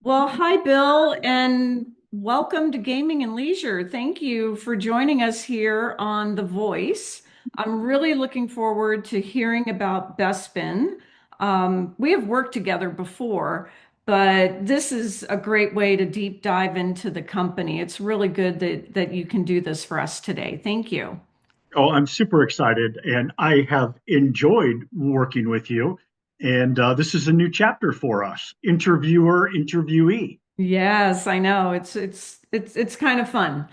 Well, hi, Bill, and welcome to Gaming and Leisure. Thank you for joining us here on The Voice. I'm really looking forward to hearing about Bespin. We have worked together before, but this is a great way to deep dive into the company. It's really good that you can do this for us today. Thank you. Oh, I'm super excited, and I have enjoyed working with you. And this is a new chapter for us, interviewer, interviewee. Yes, I know. It's kind of fun.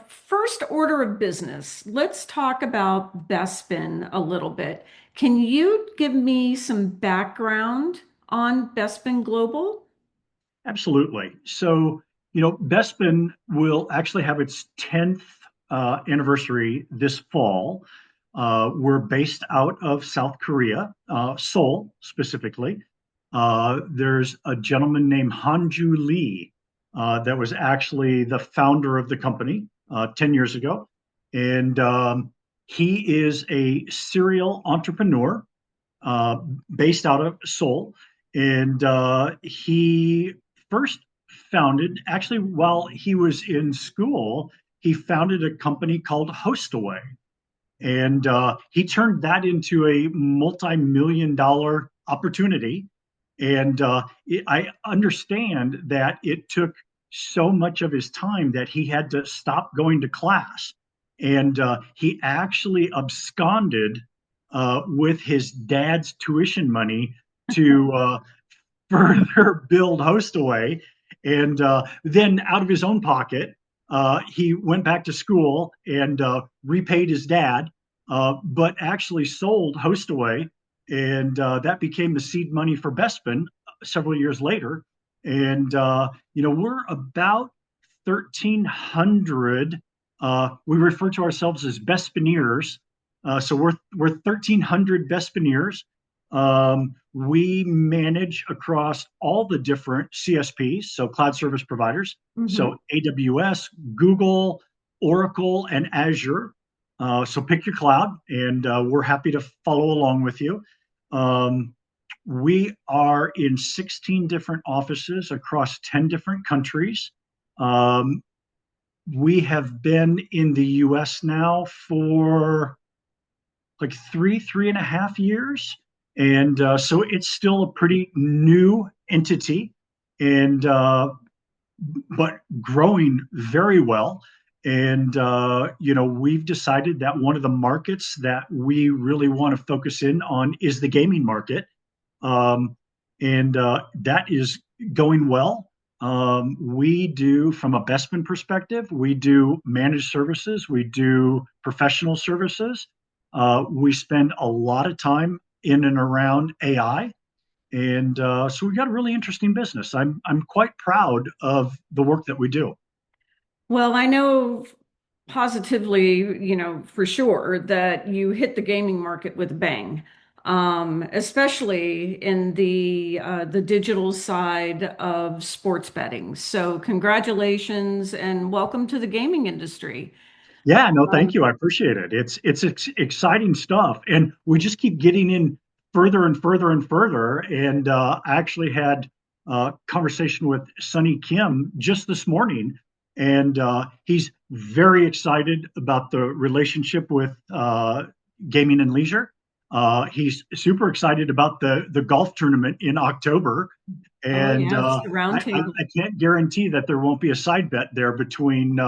First order of business. Let's talk about Bespin a little bit. Can you give me some background on Bespin Global? Absolutely. Bespin will actually have its 10th anniversary this fall. We're based out of South Korea, Seoul specifically. There's a gentleman named Hanju Lee that was actually the founder of the company 10 years ago. And he is a serial entrepreneur uh, based out of Seoul. And he first founded, actually, while he was in school, he founded a company called Hostaway. And he turned that into a multi-million dollar opportunity. And I understand that it took so much of his time that he had to stop going to class. And he actually absconded with his dad's tuition money to further build Hostaway. And then out of his own pocket, he went back to school and repaid his dad, but actually sold Hostaway. And that became the seed money for Bespin several years later. And, we're about 1,300. We refer to ourselves as Bespineers. So we're 1,300 Bespineers. We manage across all the different CSPs, so cloud service providers, Mhm. so AWS, Google, Oracle, and Azure. So pick your cloud, and we're happy to follow along with you. Um, we are in 16 different offices across 10 different countries. Um, we have been in the US now for like 3.5 years. And so it's still a pretty new entity, and but growing very well. And we've decided that one of the markets that we really want to focus in on is the gaming market, um, and that is going well. We do, from a Bestman perspective, we do managed services, we do professional services. We spend a lot of time in and around AI, and so we've got a really interesting business. I'm quite proud of the work that we do. Well, I know positively, for sure that you hit the gaming market with a bang, especially in the digital side of sports betting. So, congratulations and welcome to the gaming industry. Yeah, no, thank Um, you. I appreciate it. It's exciting stuff, and we just keep getting in further and further and further. And I actually had a conversation with Sonny Kim just this morning, and he's very excited about the relationship with gaming and leisure. He's super excited about the golf tournament in October, oh and yes, the roundtable. I can't guarantee that there won't be a side bet there between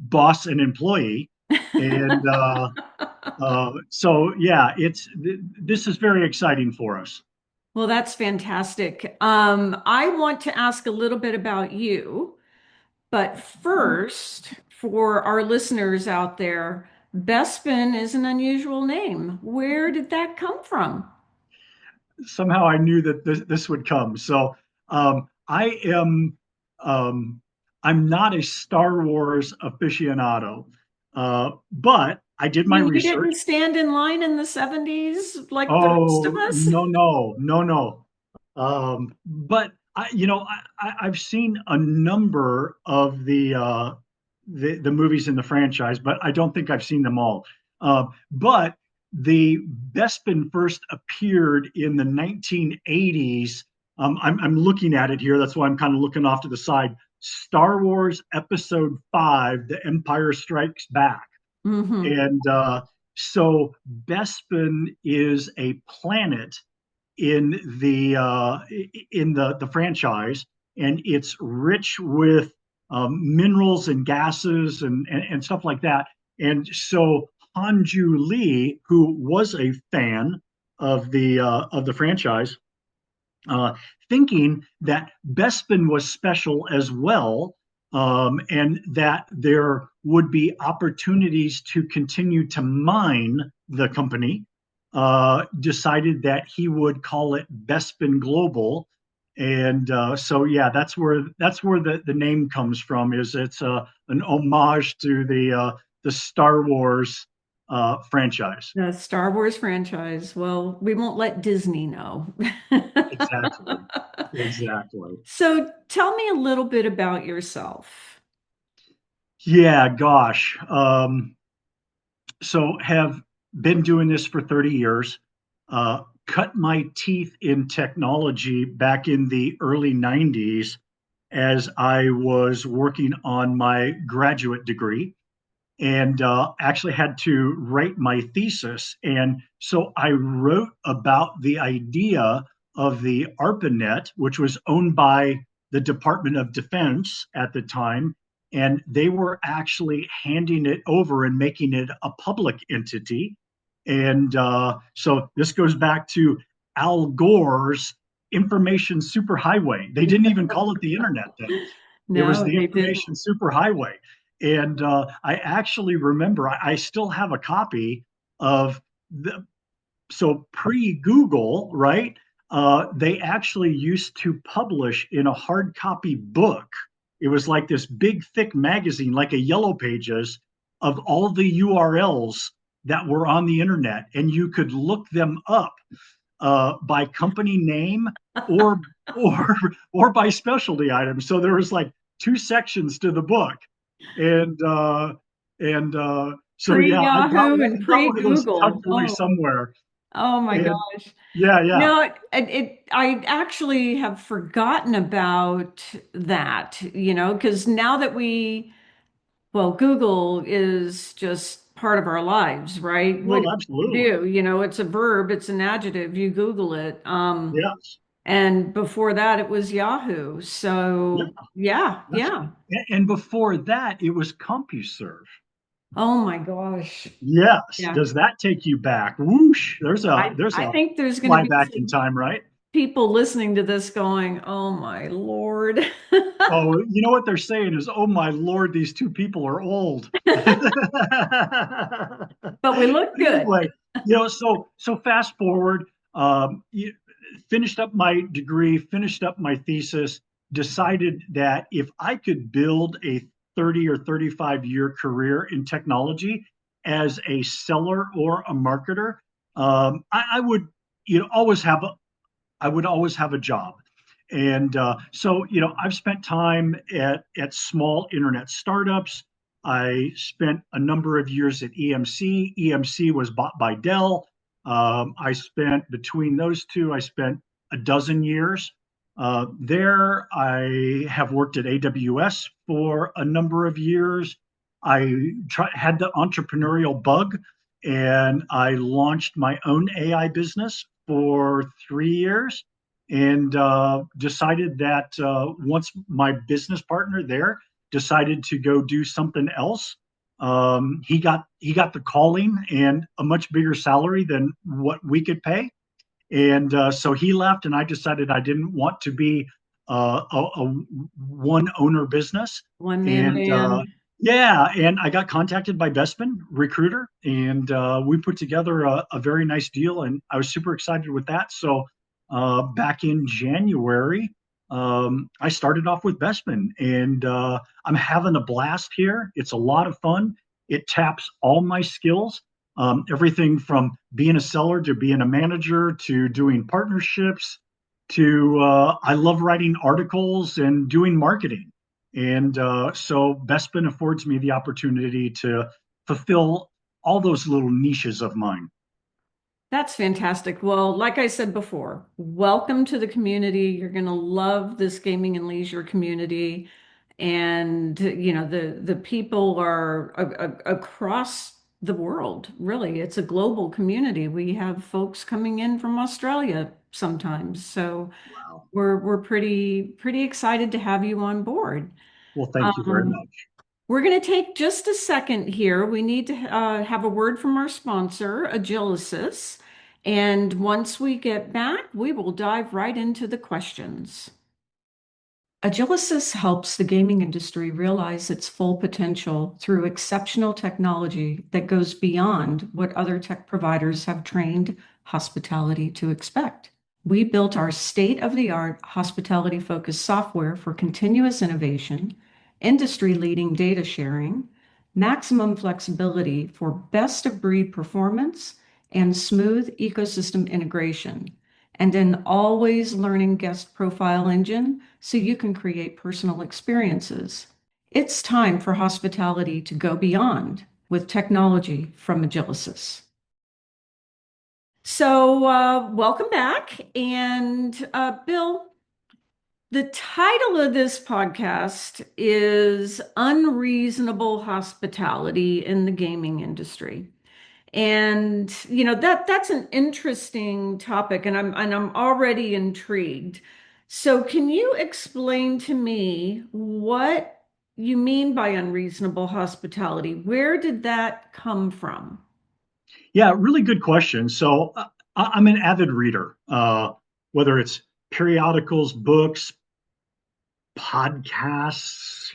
boss and employee. And so yeah, this is very exciting for us. Well, that's fantastic. I want to ask a little bit about you. But first, for our listeners out there, Bespin is an unusual name. Where did that come from? Somehow I knew that this would come. So I am um, I'm not a Star Wars aficionado, but I did You my mean you research. didn't stand in line in the 70s like the rest of Oh, us? no, no, no, no. But I've seen a number of the movies in the franchise, but I don't think I've seen them all. But the Bespin first appeared in the 1980s I'm looking at it here. That's why I'm kind of looking off to the side. Star Wars Episode 5, The Empire Strikes Back. Hmm. And so Bespin is a planet in the franchise, and it's rich with minerals and gases and stuff like that. And so Hanju Lee, who was a fan of the franchise, uh, thinking that Bespin was special as well, and that there would be opportunities to continue to mine the company, decided that he would call it Bespin Global. And so, yeah, that's where the name comes from. Is it's an homage to the Star Wars franchise. The Star Wars franchise. Well, we won't let Disney know. Exactly, exactly. So tell me a little bit about yourself. Yeah, gosh. So have been doing this for 30 years. Cut my teeth in technology back in the early 90s as I was working on my graduate degree, and actually had to write my thesis. And so I wrote about the idea of the ARPANET, which was owned by the Department of Defense at the time. And they were actually handing it over and making it a public entity. And so this goes back to Al Gore's information superhighway. They didn't even call it the internet then. It was No, the they didn't. information superhighway. And I actually remember I still have a copy of the so pre Google, right? They actually used to publish in a hard copy book. It was like this big, thick magazine, like a Yellow Pages, of all the URLs that were on the internet, and you could look them up by company name or or or by specialty items. So there was like two sections to the book, and so yeah, Pre-Yahoo and I got one of those pre-Google. tucked away Oh, somewhere, oh my and gosh. yeah, yeah. No, I actually have forgotten about that, because now that well, Google is just part of our lives, right? What Well, do you absolutely. do? It's a verb, it's an adjective. You Google it. Yes. And before that, it was Yahoo. Yeah. So yeah, That's yeah. and before that, it was CompuServe. Oh my gosh. Yes. Yeah. Does that take you back? Whoosh. There's I a think there's going to fly be back in some time, right? people listening to this going, "Oh my Lord." Oh, you know what they're saying is, oh my Lord, these two people are old. But we look good. Anyway, so fast forward, you finished up my degree, finished up my thesis, decided that if I could build a 30 or 35-year career in technology as a seller or a marketer, I would, always have I would always have a job. And so, I've spent time at small internet startups. I spent a number of years at EMC. EMC was bought by Dell. I spent between those two, I spent a dozen years there. I have worked at AWS for a number of years. Had the entrepreneurial bug, and I launched my own AI business for 3 years, and decided that once my business partner there decided to go do something else, he got the calling and a much bigger salary than what we could pay, and so he left, and I decided I didn't want to be a one owner business. One man And band. yeah, and I got contacted by Bespin Recruiter, and we put together a very nice deal, and I was super excited with that. So back in January, I started off with Bespin, and I'm having a blast here. It's a lot of fun. It taps all my skills, everything from being a seller to being a manager to doing partnerships to I love writing articles and doing marketing. And so Bespin affords me the opportunity to fulfill all those little niches of mine. That's fantastic. Well, like I said before, welcome to the community. You're going to love this gaming and leisure community. And, the people are across the world, really. It's a global community. We have folks coming in from Australia sometimes. So Wow. we're pretty excited to have you on board. Well, thank you very Um, much. we're going to take just a second here. We need to have a word from our sponsor, Agilicis. And once we get back, we will dive right into the questions. Agilicis helps the gaming industry realize its full potential through exceptional technology that goes beyond what other tech providers have trained hospitality to expect. We built our state-of-the-art hospitality-focused software for continuous innovation, industry-leading data sharing, maximum flexibility for best-of-breed performance, and smooth ecosystem integration, and an always learning guest profile engine so you can create personal experiences. It's time for hospitality to go beyond with technology from Agilicis. So, welcome back. And Bill, the title of this podcast is Unreasonable Hospitality in the Gaming Industry. And that's an interesting topic, and I'm already intrigued. So can you explain to me what you mean by unreasonable hospitality? Where did that come from? Yeah, really good question. So I'm an avid reader, whether it's periodicals, books, podcasts,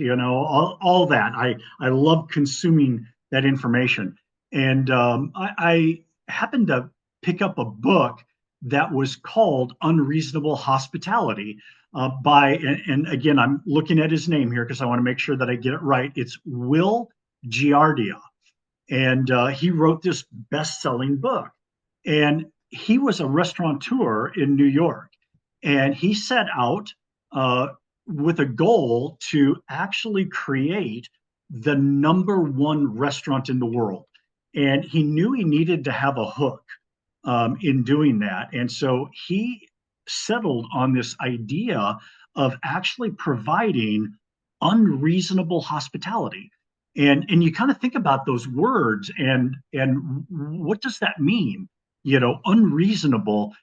all that. I love consuming that information. And I happened to pick up a book that was called Unreasonable Hospitality and again, I'm looking at his name here because I want to make sure that I get it right. It's Will Giardia. And he wrote this best-selling book. And he was a restaurateur in New York. And he set out uh, with a goal to actually create the number one restaurant in the world. And he knew he needed to have a hook in doing that. And so he settled on this idea of actually providing unreasonable hospitality. And you kind of think about those words and what does that mean? Unreasonable,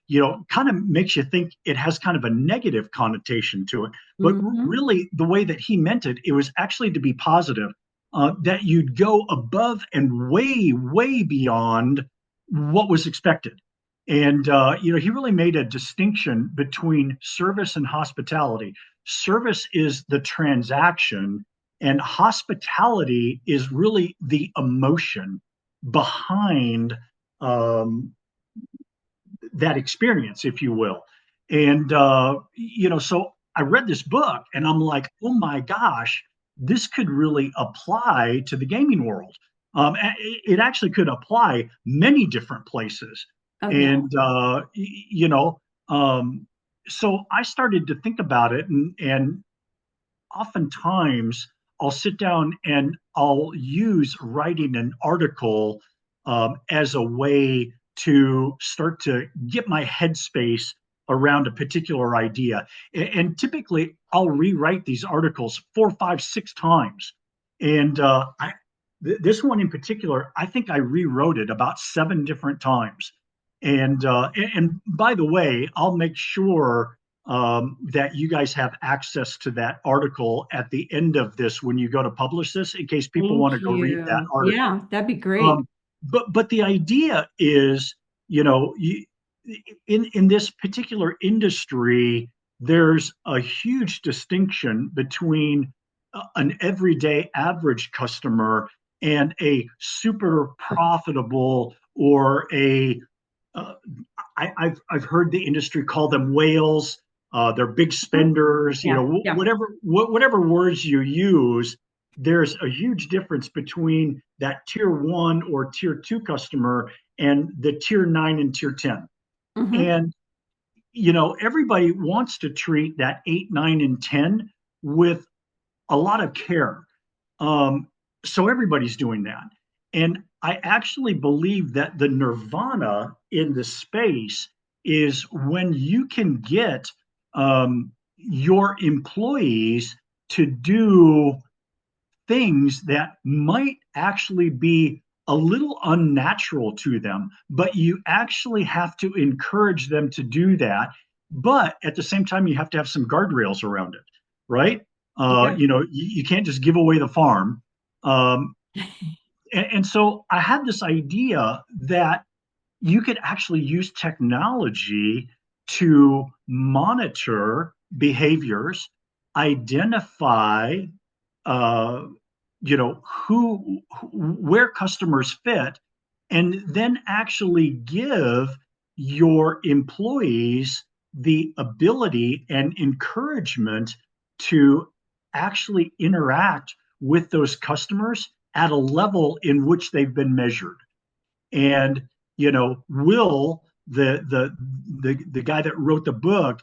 kind of makes you think it has kind of a negative connotation to it. But Hmm. really, the way that he meant it, it was actually to be positive, that you'd go above and way, way beyond what was expected. And he really made a distinction between service and hospitality. Service is the transaction, and hospitality is really the emotion behind um, that experience, if you will. And so I read this book, and I'm like, oh my gosh, this could really apply to the gaming world. It actually could apply many different places, Oh, yeah. and um, so I started to think about it, and oftentimes I'll sit down and I'll use writing an article as a way to start to get my headspace around a particular idea. And typically, I'll rewrite these articles 4, 5, 6 times. And this one in particular, I think I rewrote it about 7 different times. And by the way, I'll make sure that you guys have access to that article at the end of this when you go to publish this, in case people want to Thank go read that you. article. Yeah, that'd be great. But the idea is, in this particular industry, there's a huge distinction between an everyday average customer and a super profitable or a uh, I've heard the industry call them whales. They're big spenders. Yeah, yeah. Whatever words you use, there's a huge difference between that tier one or tier two customer and the tier nine and tier 10. Hmm. And everybody wants to treat that 8, 9, and 10 with a lot of care. Um, so everybody's doing that. And I actually believe that the nirvana in the space is when you can get your employees to do things that might actually be a little unnatural to them, but you actually have to encourage them to do that. But at the same time, you have to have some guardrails around it, right? Yeah. You can't just give away the farm. Um, and so I had this idea that you could actually use technology to monitor behaviors, identify uh, where customers fit, and then actually give your employees the ability and encouragement to actually interact with those customers at a level in which they've been measured. And Will, the guy that wrote the book,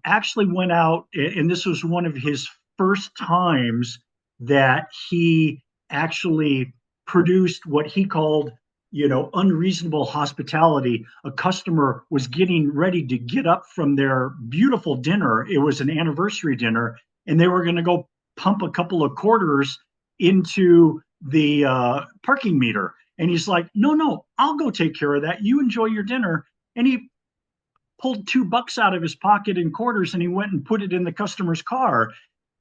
actually went out, and this was one of his first times that he actually produced what he called, unreasonable hospitality. A customer was getting ready to get up from their beautiful dinner. It was an anniversary dinner, and they were going to go pump a couple of quarters into the parking meter. And he's like, no, no, I'll go take care of that. You enjoy your dinner. And he pulled $2 out of his pocket in quarters and he went and put it in the customer's car.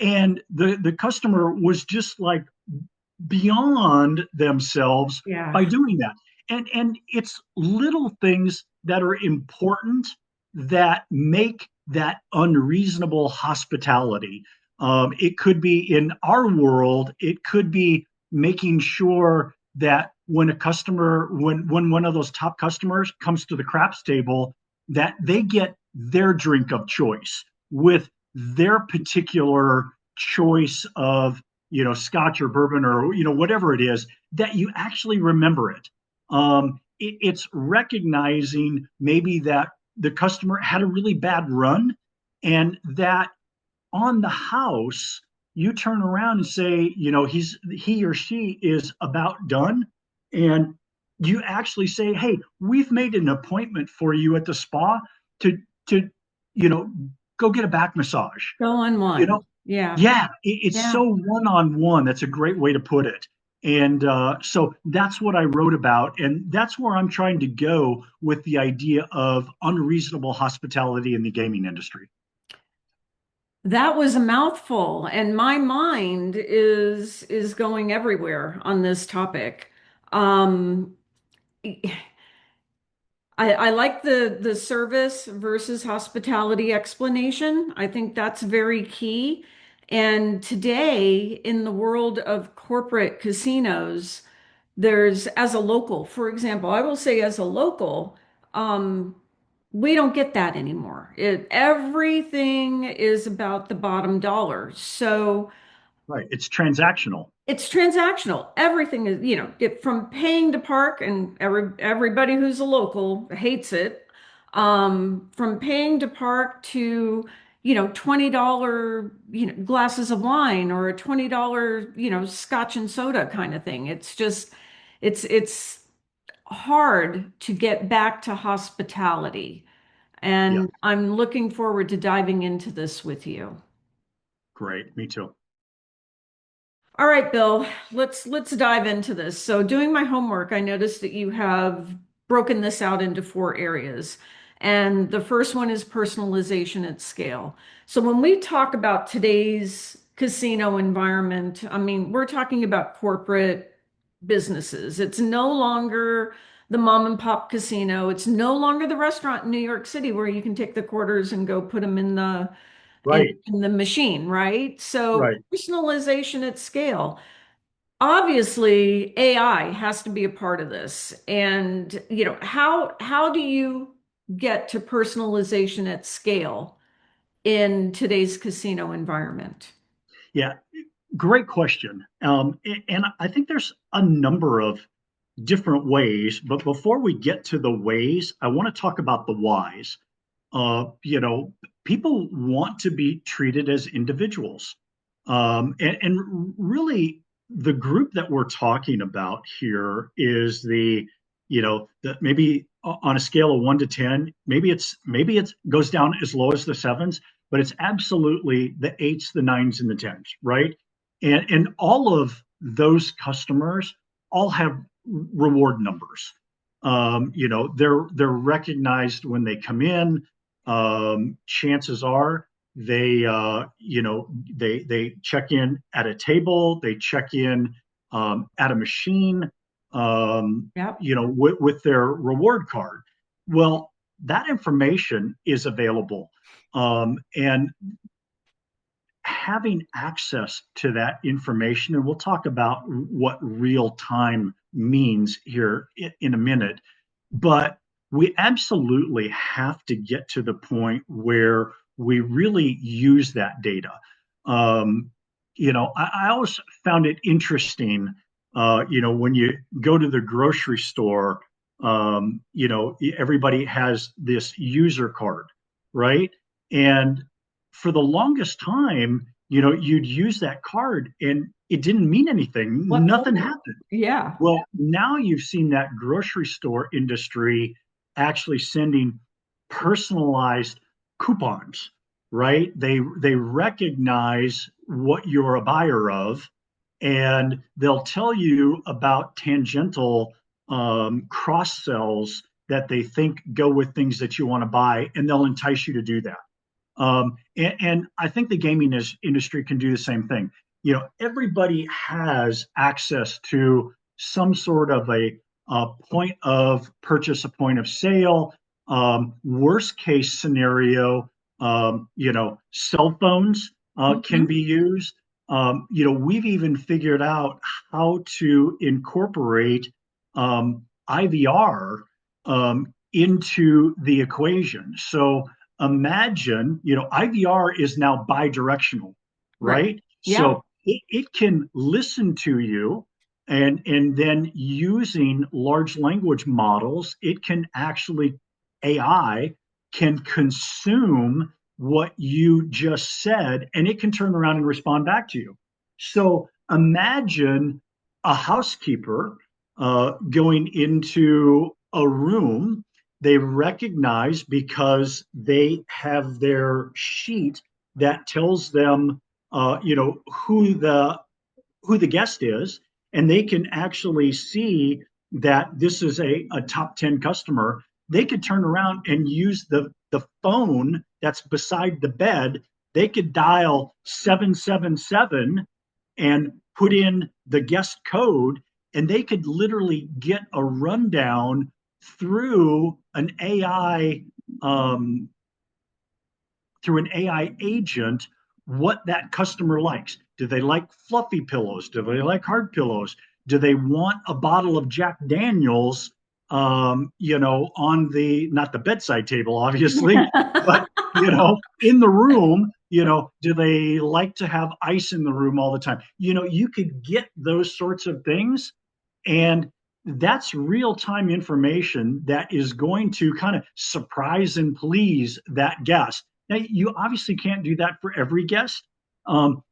And the customer was just like beyond themselves Yeah. by doing that. And it's little things that are important that make that unreasonable hospitality. It could be in our world, it could be making sure that when one of those top customers comes to the craps table, that they get their drink of choice with their particular choice of scotch or bourbon or whatever it is, that you actually remember it. It's recognizing maybe that the customer had a really bad run, and that on the house you turn around and say, he or she is about done, and you actually say, hey, we've made an appointment for you at the spa to to you know go get a back massage. Go on you one. know Yeah. yeah, it's Yeah. so one on one. That's a great way to put it. And so that's what I wrote about. And that's where I'm trying to go with the idea of unreasonable hospitality in the gaming industry. That was a mouthful, and my mind is going everywhere on this topic. Um, I like the service versus hospitality explanation. I think that's very key. And today, in the world of corporate casinos, there's as a local, for example, I will say as a local, um, we don't get that anymore. Everything is about the bottom dollar. So Right. It's transactional. it's transactional. Everything is, from paying to park, and everybody who's a local hates it. From paying to park to, $20, glasses of wine or a $20, scotch and soda kind of thing. It's hard to get back to hospitality. Yeah. And I'm looking forward to diving into this with you. Great. Me too. All right, Bill, let's dive into this. So, doing my homework, I noticed that you have broken this out into four areas. And the first one is personalization at scale. So, when we talk about today's casino environment, I mean, we're talking about corporate businesses. It's no longer the mom and pop casino. It's no longer the restaurant in New York City where you can take the quarters and go put them in the Right. in the machine, right? So Right. personalization at scale. Obviously, AI has to be a part of this. And, how do you get to personalization at scale in today's casino environment? Yeah. Great question. And I think there's a number of different ways, but before we get to the ways, I want to talk about the whys. People want to be treated as individuals. And really, the group that we're talking about here is the maybe on a scale of 1 to 10, maybe it goes down as low as the sevens, but it's absolutely the eights, the nines, and the tens, right? And all of those customers all have reward numbers. They're recognized when they come in. Chances are they check in at a table, they check in at a machine, Yep. with their reward card. Well, that information is available, and having access to that information, and we'll talk about what real time means here in a minute, but we absolutely have to get to the point where we really use that data. Um, I always found it interesting, when you go to the grocery store, everybody has this user card, right? And for the longest time, you'd use that card and it didn't mean anything. What Nothing for? happened. Yeah. Well, now you've seen that grocery store industry actually sending personalized coupons, right? They recognize what you're a buyer of, and they'll tell you about tangential cross sells that they think go with things that you want to buy, and they'll entice you to do that. And I think the gaming industry can do the same thing. Everybody has access to some sort of a point of purchase, a point of sale. Worst case scenario, cell phones can Hmm. be used. We've even figured out how to incorporate IVR into the equation. So imagine, IVR is now bi-directional, Right. right? Yeah. So it can listen to you, and then using large language models, it can actually, AI can consume what you just said, and it can turn around and respond back to you. So imagine a housekeeper going into a room. They recognize, because they have their sheet that tells them who the guest is, and they can actually see that this is a top 10 customer. They could turn around and use the phone that's beside the bed. They could dial 777 and put in the guest code, and they could literally get a rundown through an AI um, through an AI agent what that customer likes. Do they like fluffy pillows? Do they like hard pillows? Do they want a bottle of Jack Daniels, on the, not the bedside table, obviously, but, in the room? Do they like to have ice in the room all the time? You could get those sorts of things, and that's real time information that is going to kind of surprise and please that guest. Now, you obviously can't do that for every guest,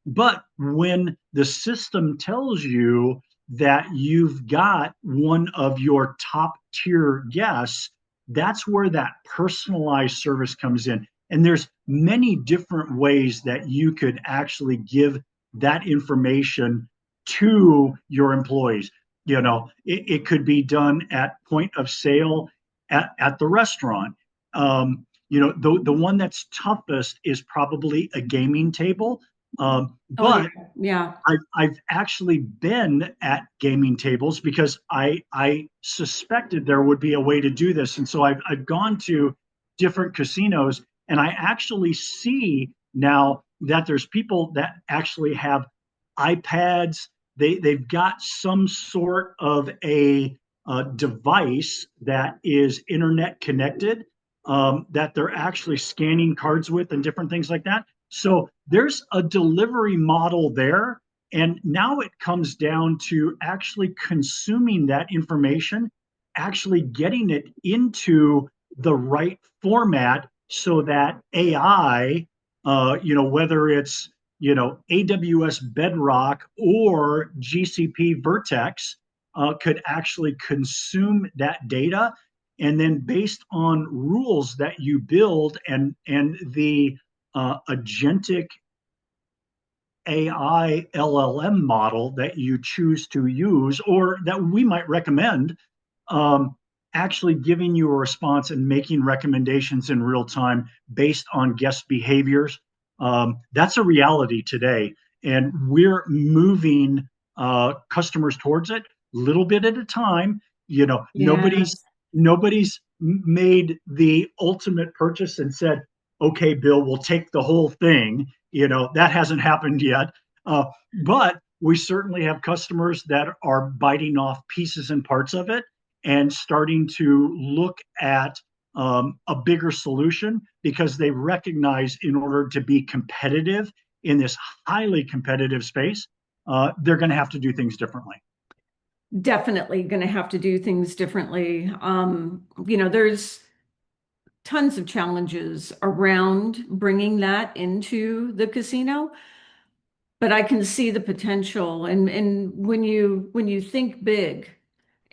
but when the system tells you that you've got one of your top tier guests, that's where that personalized service comes in. And there's many different ways that you could actually give that information to your employees. It could be done at point of sale at the restaurant. The one that's toughest is probably a gaming table. Oh, yeah. But Yeah. I've actually been at gaming tables because I suspected there would be a way to do this, and so I've gone to different casinos, and I actually see now that there's people that actually have iPads. They've got some sort of a device that is internet connected, that they're actually scanning cards with and different things like that. So there's a delivery model there. And now it comes down to actually consuming that information, actually getting it into the right format so that AI, whether it's AWS Bedrock or GCP Vertex could actually consume that data, and then based on rules that you build and the agentic AI LLM model that you choose to use or that we might recommend, um, actually giving you a response and making recommendations in real time based on guest behaviors. That's a reality today, and we're moving customers towards it little bit at a time. Nobody's Yes. nobody's made the ultimate purchase and said, "Okay, Bill, we'll take the whole thing." That hasn't happened yet. But we certainly have customers that are biting off pieces and parts of it and starting to look at a bigger solution because they recognize in order to be competitive in this highly competitive space, they're going to have to do things differently. Definitely going to have to do things differently. There's tons of challenges around bringing that into the casino, but I can see the potential. And when you think big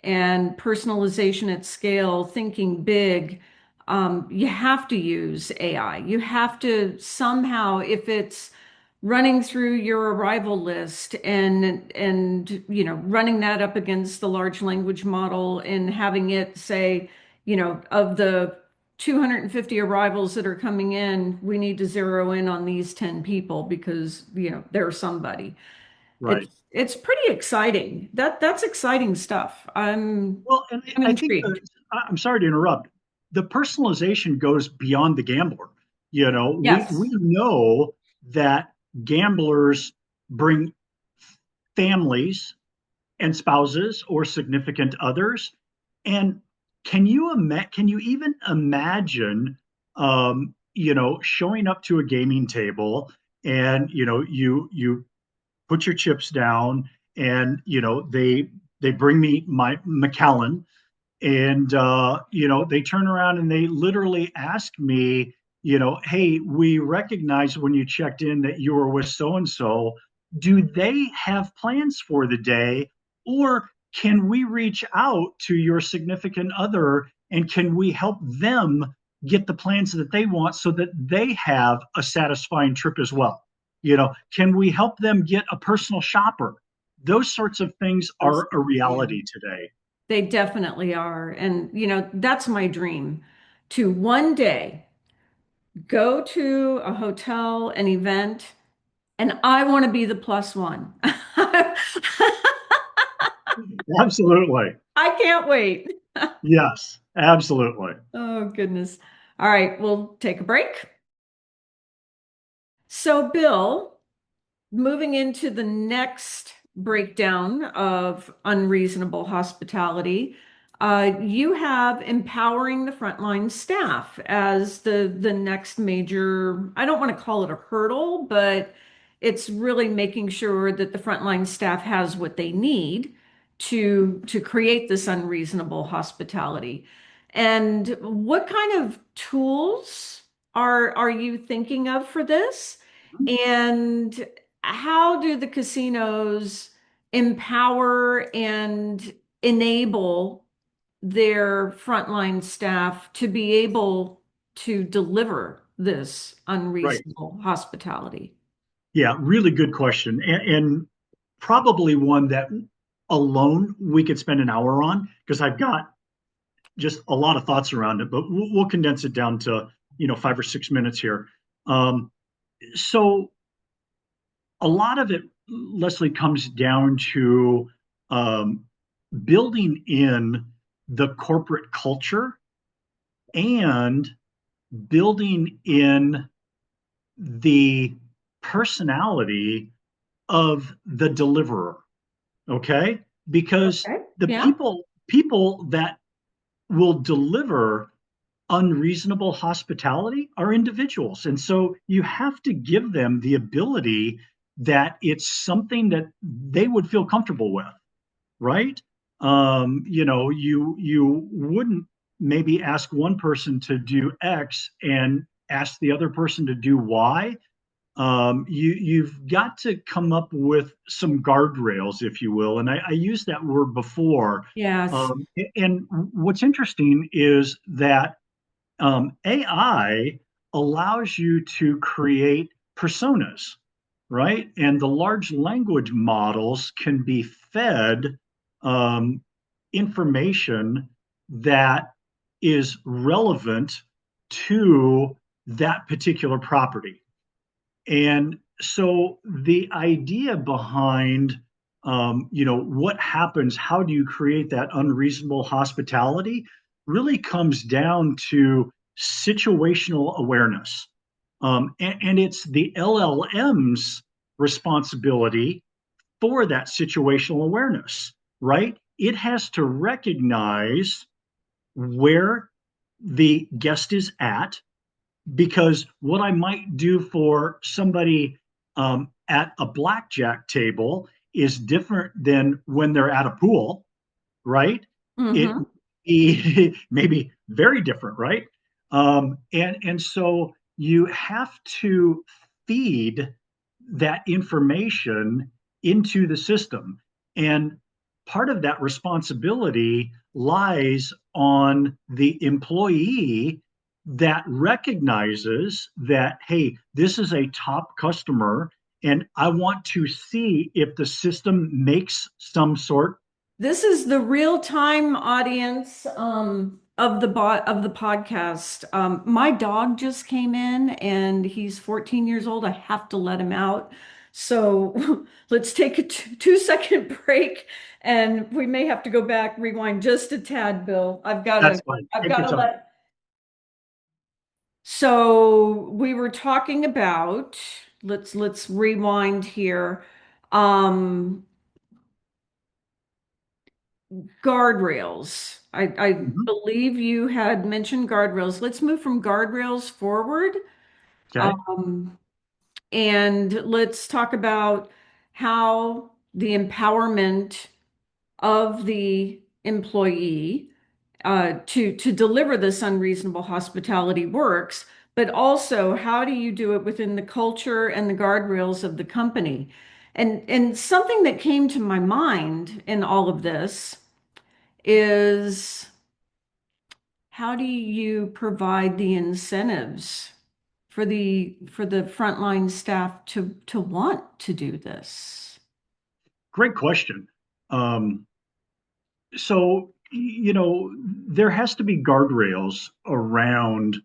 and personalization at scale, thinking big, you have to use AI. You have to somehow, if it's running through your arrival list and running that up against the large language model and having it say, of the 250 arrivals that are coming in, we need to zero in on these 10 people because, they're somebody. Right. It's pretty exciting. That's exciting stuff. Well, and I'm I think intrigued. I'm sorry to interrupt. The personalization goes beyond the gambler. We Yes. know that gamblers bring families and spouses or significant others. And can you even imagine showing up to a gaming table and you put your chips down and they bring me my Macallan and they turn around and they literally ask me, hey, we recognize when you checked in that you were with so and so. Do they have plans for the day, or can we reach out to your significant other and can we help them get the plans that they want so that they have a satisfying trip as well? Can we help them get a personal shopper? Those sorts of things Those are a things, yeah. reality today. They definitely are. And, that's my dream to one day go to a hotel, an event, and I want to be the plus one. Absolutely. I can't wait. Yes, absolutely. Oh, goodness. All right, we'll take a break. So, Bill, moving into the next breakdown of unreasonable hospitality, you have empowering the frontline staff as the next major, I don't want to call it a hurdle, but it's really making sure that the frontline staff has what they need to create this unreasonable hospitality. And what kind of tools are you thinking of for this? And how do the casinos empower and enable their frontline staff to be able to deliver this Right. unreasonable hospitality? Yeah, really good question. And probably one that alone we could spend an hour on because I've got just a lot of thoughts around it, but we'll condense it down to, 5 or 6 minutes here. Um, so a lot of it, Leslie, comes down to um, building in the corporate culture and building in the personality of the deliverer. Okay, because Okay. the Yeah. people that will deliver unreasonable hospitality are individuals, and so you have to give them the ability that it's something that they would feel comfortable with, right? You wouldn't maybe ask one person to do X and ask the other person to do Y, you've got to come up with some guardrails, if you will. And I used that word before. Yes. And what's interesting is that AI allows you to create personas, right? And the large language models can be fed um, information that is relevant to that particular property. And so the idea behind, what happens, how do you create that unreasonable hospitality, really comes down to situational awareness. And it's the LLM's responsibility for that situational awareness, right? It has to recognize where the guest is at, because what I might do for somebody at a blackjack table is different than when they're at a pool, right? It Mm-hmm. may be very different, right? And so you have to feed that information into the system. And part of that responsibility lies on the employee that recognizes that, hey, this is a top customer, and I want to see if the system makes some sort. This is the real-time audience of the podcast. My dog just came in and he's 14 years old. I have to let him out. So let's take a 2 second break and we may have to go back, rewind just a tad, Bill. That's fine. I've Take got your to time. let. So we were talking about, let's rewind here. Um, Guardrails. I Mhm. believe you had mentioned guardrails. Let's move from guardrails forward. Okay. Um, and let's talk about how the empowerment of the employee to deliver this unreasonable hospitality works, but also how do you do it within the culture and the guardrails of the company? And something that came to my mind in all of this is how do you provide the incentives for the frontline staff to want to do this? Great question. Um, so, there has to be guardrails around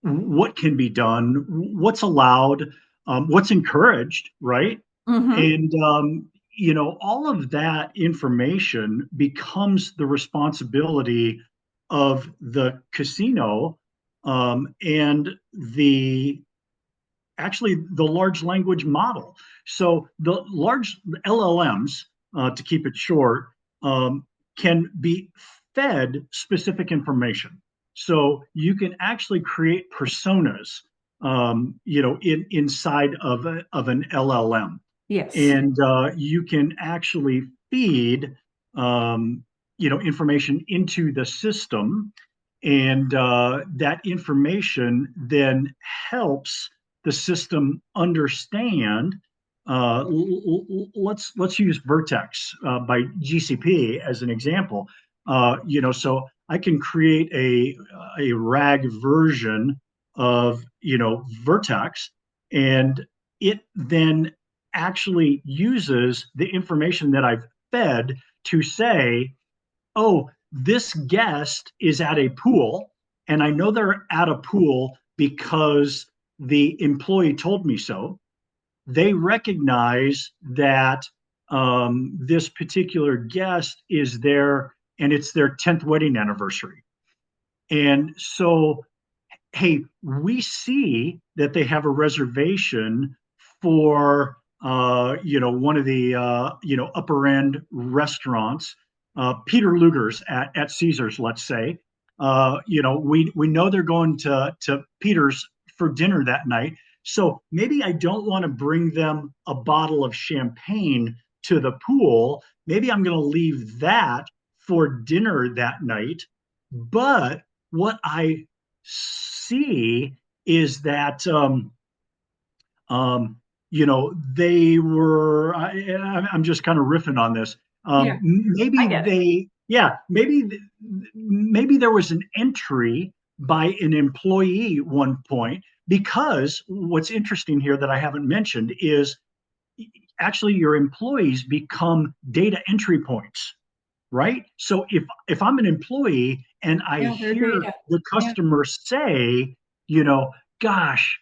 what can be done, what's allowed, what's encouraged, right? Mm-hmm. And, all of that information becomes the responsibility of the casino and the actually the large language model. So the large LLMs, to keep it short, can be fed specific information. So you can actually create personas, inside of an LLM, Yes. and you can actually feed, information into the system, and that information then helps the system understand. Let's use Vertex by GCP as an example. So I can create a RAG version of Vertex, and it then actually uses the information that I've fed to say, oh, this guest is at a pool, and I know they're at a pool because the employee told me so. They recognize that this particular guest is there and it's their 10th wedding anniversary. And so, hey, we see that they have a reservation for one of the upper end restaurants, Peter Luger's at Caesars, let's say. We know they're going to Peter's for dinner that night. So maybe I don't want to bring them a bottle of champagne to the pool. Maybe I'm going to leave that for dinner that night. But what I see is that Um, they were. I'm just kind of riffing on this. Yeah, I Maybe get it. they, yeah, maybe there was an entry by an employee at one point, because what's interesting here that I haven't mentioned is actually your employees become data entry points, right? So if I'm an employee and I Yeah, their hear data. the Yeah, customer say, you know, gosh,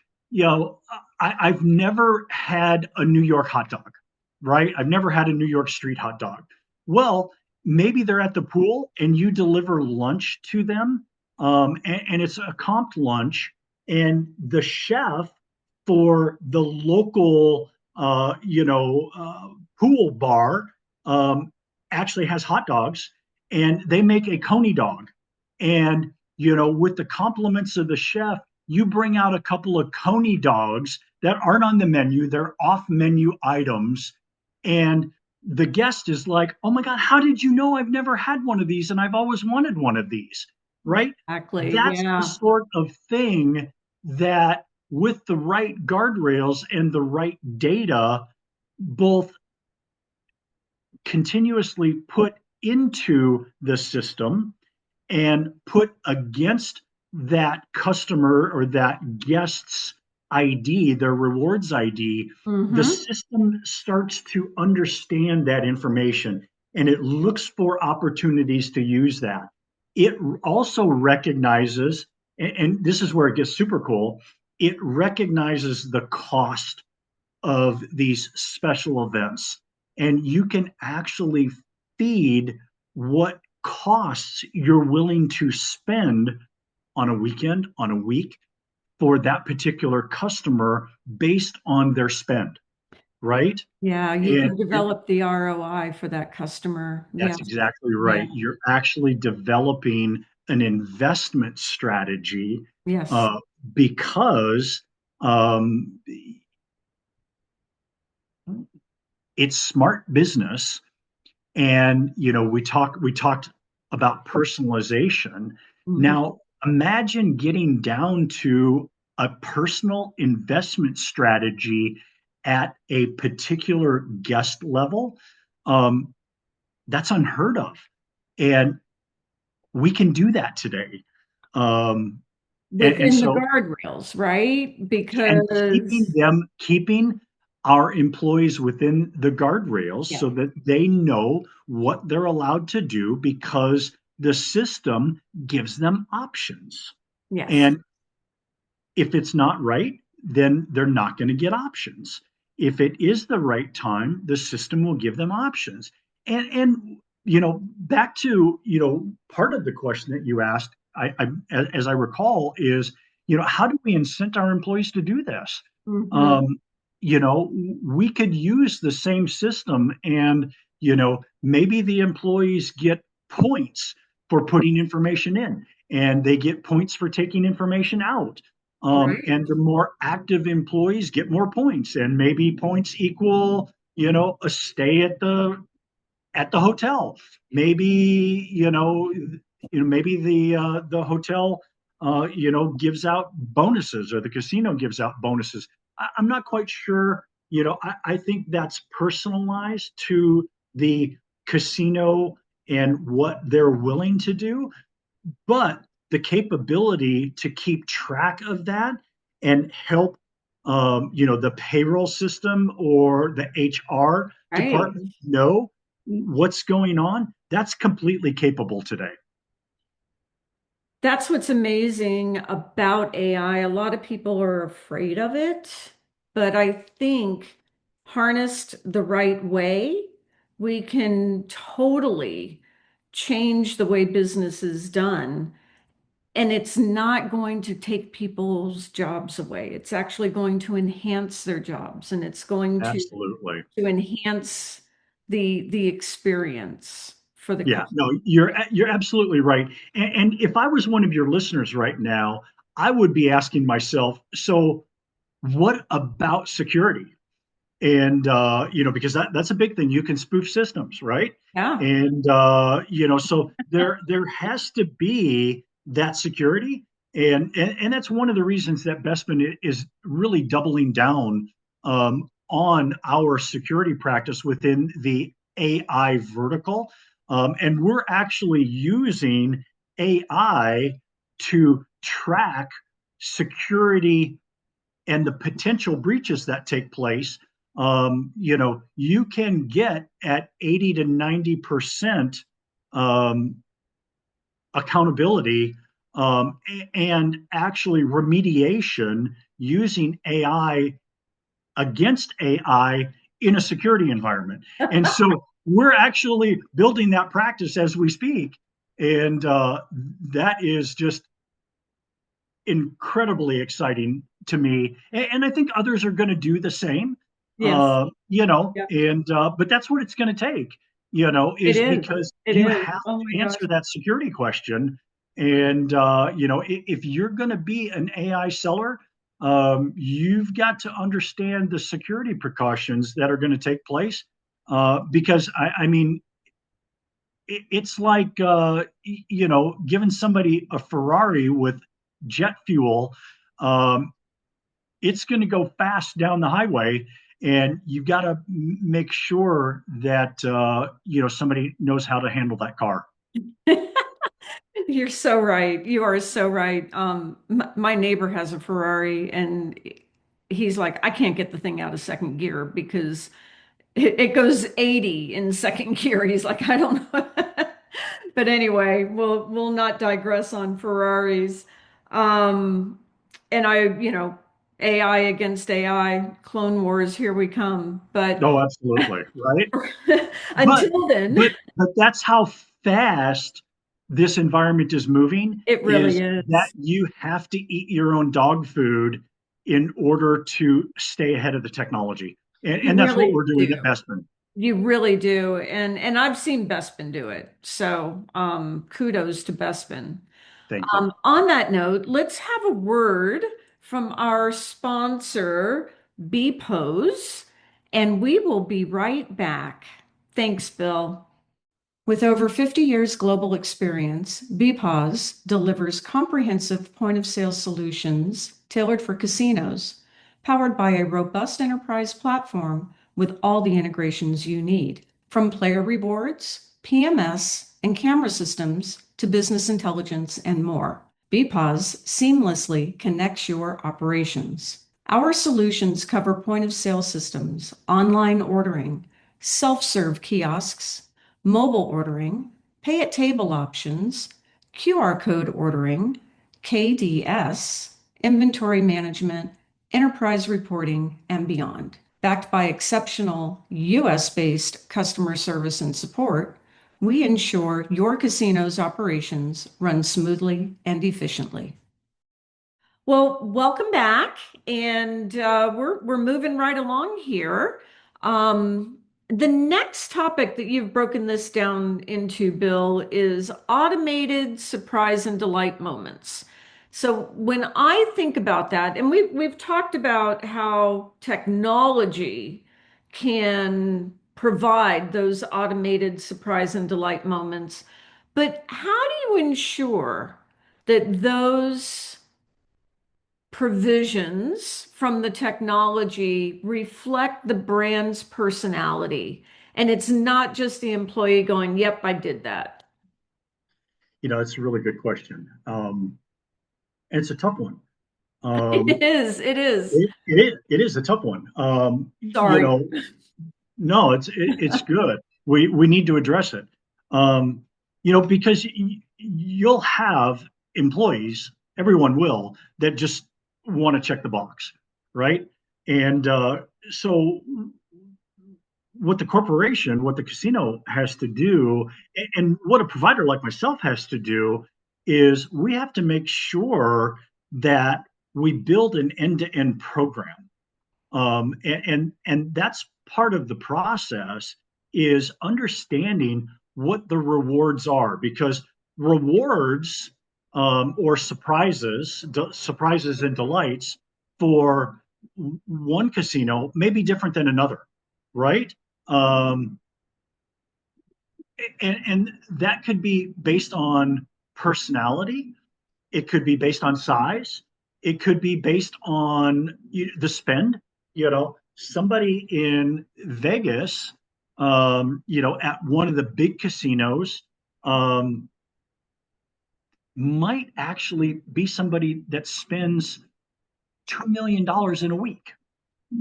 I've never had a New York hot dog, right? I've never had a New York street hot dog. Well, maybe they're at the pool and you deliver lunch to them, and it's a comped lunch, and the chef for the local, pool bar, um, actually has hot dogs, and they make a coney dog. And, with the compliments of the chef, you bring out a couple of coney dogs that aren't on the menu, they're off menu items. And the guest is like, oh my God, how did you know I've never had one of these? And I've always wanted one of these, right? exactly. That's the Yeah. sort of thing that, with the right guardrails and the right data, both continuously put into the system and put against that customer or that guest's ID, their rewards ID, the Mm-hmm. system starts to understand that information and it looks for opportunities to use that. It also recognizes, and this is where it gets super cool, it recognizes the cost of these special events. And you can actually feed what costs you're willing to spend on a weekend, on a week, for that particular customer based on their spend, right? Yeah, you And can develop the ROI for that customer. that's Yes. exactly Yeah. right. You're actually developing an investment strategy, Yes. uh, because um, it's smart business. And we talked about personalization. Hmm. Now imagine getting down to a personal investment strategy at a particular guest level. um, that's unheard of, and we can do that today. um, and Within the so guardrails, right? and keeping Because, them keeping our employees within the guardrails yeah, so that they know what they're allowed to do, because the system gives them options. yes, And if it's not right, then they're not going to get options. If it is the right time, the system will give them options. And back to part of the question that you asked, as I recall, is how do we incent our employees to do this? hmm, Um, we could use the same system, and maybe the employees get points for putting information in, and they get points for taking information out. right, And the more active employees get more points, and maybe points equal, a stay at the hotel. Maybe maybe the hotel gives out bonuses, or the casino gives out bonuses. I'm not quite sure. I think that's personalized to the casino and what they're willing to do, but the capability to keep track of that and help the payroll system or the HR right. department know what's going on, that's completely capable today. That's what's amazing about AI. A lot of people are afraid of it, but I think harnessed the right way, we can totally change the way business is done. And it's not going to take people's jobs away. It's actually going to enhance their jobs, and it's going Absolutely. to enhance the experience for the Yeah, customer. no, you're absolutely right. And if I was one of your listeners right now, I would be asking myself, so what about security? And because that's a big thing. You can spoof systems, right? Yeah. And so there has to be that security. And that's one of the reasons that Bespin is really doubling down on our security practice within the AI vertical. And we're actually using AI to track security and the potential breaches that take place. You can get at 80 to 90% um, accountability and actually remediation using AI against AI in a security environment. And so we're actually building that practice as we speak. And that is just incredibly exciting to me. And I think others are going to do the same, Yes. Yeah. but that's what it's going to take, It is is. because It you is. have Oh my to gosh. answer that security question. And, if you're going to be an AI seller, you've got to understand the security precautions that are going to take place. Because I mean, it's like giving somebody a Ferrari with jet fuel. um, it's going to go fast down the highway, and you've got to make sure that somebody knows how to handle that car. You're so right. You are so right. My neighbor has a Ferrari, and he's like, I can't get the thing out of second gear because it goes 80 in second gear. He's like, I don't know. But anyway, we'll not digress on Ferraris. Um, and AI against AI, Clone Wars, here we come. But Oh, absolutely, right. but until then, but that's how fast this environment is moving, it really is that is. you have to eat your own dog food in order to stay ahead of the technology. And You that's what really we're doing at do. Bestman. You really do. And I've seen Bespin do it. So kudos to Bespin. Thank you. On that note, let's have a word from our sponsor, Bpose, and we will be right back. Thanks, Bill. With over 50 years global experience, BPOS delivers comprehensive point of sale solutions tailored for casinos, powered by a robust enterprise platform with all the integrations you need, from player rewards, PMS, and camera systems to business intelligence and more. BPOS seamlessly connects your operations. Our solutions cover point of sale systems, online ordering, self-serve kiosks, mobile ordering, pay at table options, QR code ordering, KDS, inventory management, enterprise reporting, and beyond. Backed by exceptional US-based customer service and support, we ensure your casino's operations run smoothly and efficiently. Well, welcome back, and we're moving right along here. The next topic that you've broken this down into, Bill, is automated surprise and delight moments. So when I think about that, and we've talked about how technology can provide those automated surprise and delight moments, but how do you ensure that those provisions from the technology reflect the brand's personality? And it's not just the employee going, yep, I did that. It's a really good question. And it's a tough one. It Um, is, it is. it is a tough one. Sorry. No, it's good. We need to address it. Because you'll have employees, everyone will, that just want to check the box, right? And so what the casino has to do, and what a provider like myself has to do, is we have to make sure that we build an end-to-end program. And that's part of the process, is understanding what the rewards are, because rewards, or surprises and delights for one casino may be different than another, right? Um, and that could be based on personality. It could be based on size. It could be based on the spend. Somebody in Vegas, at one of the big casinos, um, might actually be somebody that spends $2 million in a week,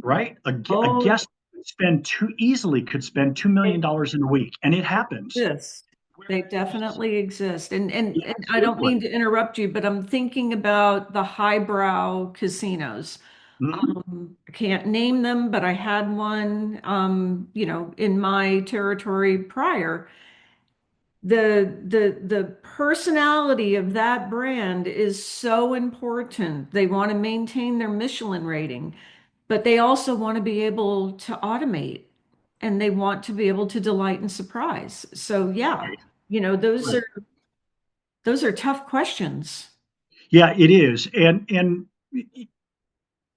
right? A Oh, guest could spend $2 million they dollars in a week, and it happens. exist. They definitely exist. Yeah, And I don't mean absolutely. to interrupt you, but I'm thinking about the highbrow casinos. Mhm. I can't name them, but I had one, in my territory prior. The personality of that brand is so important. They want to maintain their Michelin rating, but they also want to be able to automate and they want to be able to delight and surprise. So yeah, Right, those right. are tough questions. Yeah, it is, and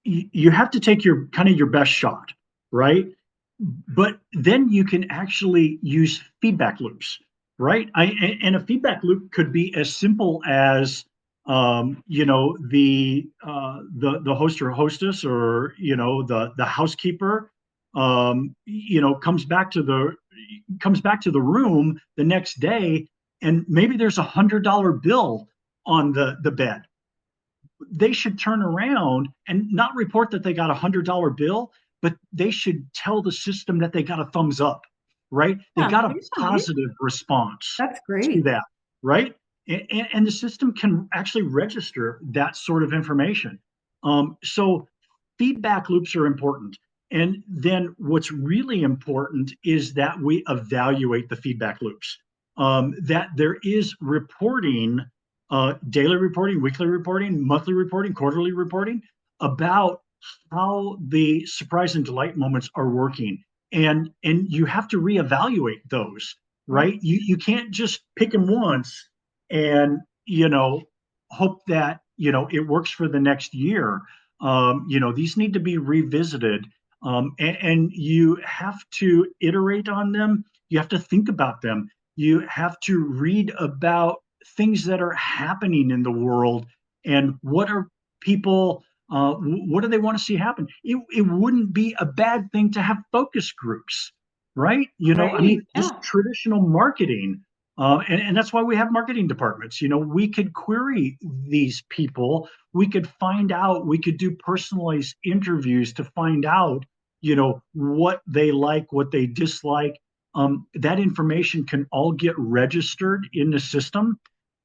you have to take your kind of your best shot, right? But then you can actually use feedback loops, right? And a feedback loop could be as simple as the host or hostess, or the housekeeper, comes back to the room the next day, and maybe there's $100 bill on the bed. They should turn around and not report that they got $100 bill, but they should tell the system that they got a thumbs up, right? They've Yeah, got a yeah, yeah. positive response That's to great. that, right? And the system can actually register that sort of information. So feedback loops are important. And then what's really important is that we evaluate the feedback loops, that there is reporting, daily reporting, weekly reporting, monthly reporting, quarterly reporting about how the surprise and delight moments are working. And you have to reevaluate those, Right. right? You can't just pick them once and hope that it works for the next year. These need to be revisited, and you have to iterate on them. You have to think about them. You have to read about things that are happening in the world, and what do they want to see happen. It wouldn't be a bad thing to have focus groups, right? I Great. mean, just Yeah. traditional marketing, and that's why we have marketing departments. We could query these people. We could do personalized interviews to find out what they like, what they dislike. That information can all get registered in the system,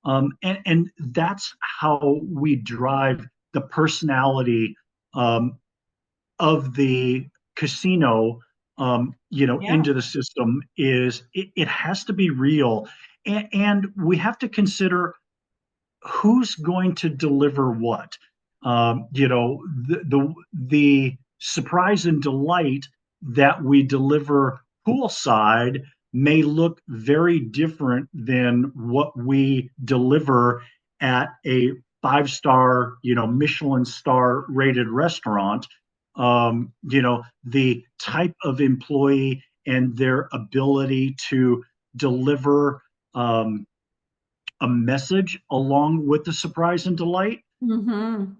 and that's how we drive the personality, of the casino, Yeah. into the system. It has to be real, and we have to consider who's going to deliver what. The surprise and delight that we deliver poolside may look very different than what we deliver at a five-star, Michelin star rated restaurant. The type of employee and their ability to deliver, a message along with the surprise and delight Hmm.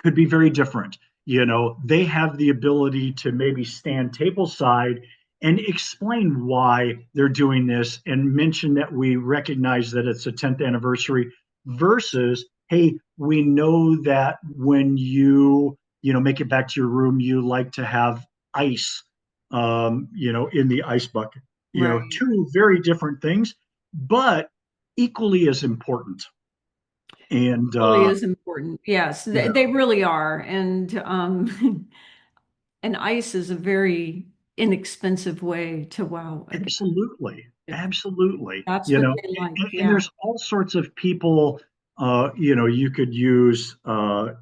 could be very different. They have the ability to maybe stand tableside and explain why they're doing this and mention that we recognize that it's a 10th anniversary versus, hey, we know that when make it back to your room, you like to have ice, in the ice bucket. Right. Two very different things, but equally as important. And Really is important. Yes, yeah, they really are. And and ice is a very inexpensive way to wow a guest absolutely, if absolutely. that's what they like. And Yeah. there's all sorts of people. You could use, the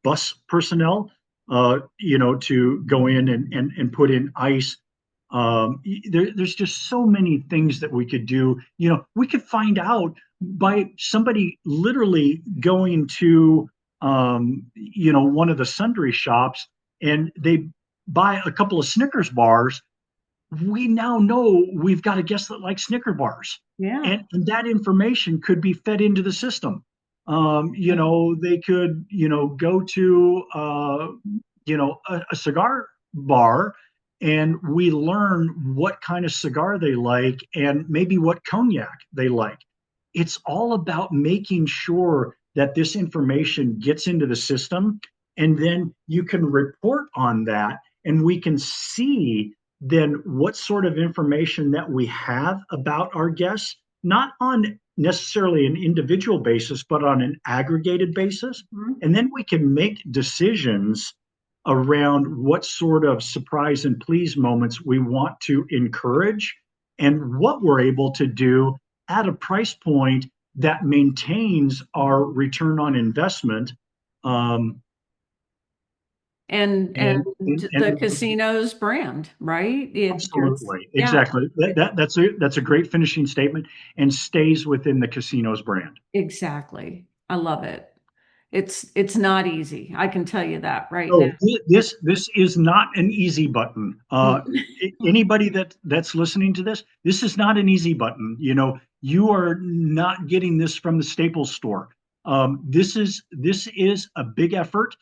bus personnel, to go in and put in ice. There's just so many things that we could do. We could find out by somebody literally going to, one of the sundry shops, and they buy a couple of Snickers bars. We now know we've got a guest that likes Snicker bars. Yeah. And that information could be fed into the system. They could, go to, a cigar bar, and we learn what kind of cigar they like and maybe what cognac they like. It's all about making sure that this information gets into the system, and then you can report on that, and we can see then what sort of information that we have about our guests, not on necessarily an individual basis, but on an aggregated basis. Mhm. And then we can make decisions around what sort of surprise and please moments we want to encourage and what we're able to do at a price point that maintains our return on investment. Um, And and, and, the and casino's brand, right? It's Absolutely, yeah, exactly. That's a great finishing statement, and stays within the casino's brand. exactly. I love it. It's not easy. I can tell you that right now. Oh, this is not an easy button. Anybody that's listening to this, this is not an easy button. You are not getting this from the Staples store. This is a big effort,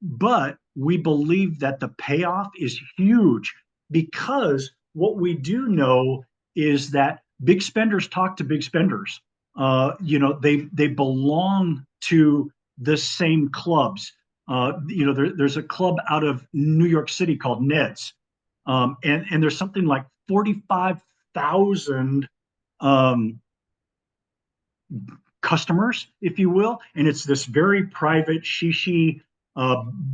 but we believe that the payoff is huge, because what we do know is that big spenders talk to big spenders. They belong to the same clubs. There's a club out of New York City called Ned's, and there's something like 45,000 um, customers, if you will, and it's this very private, shishi,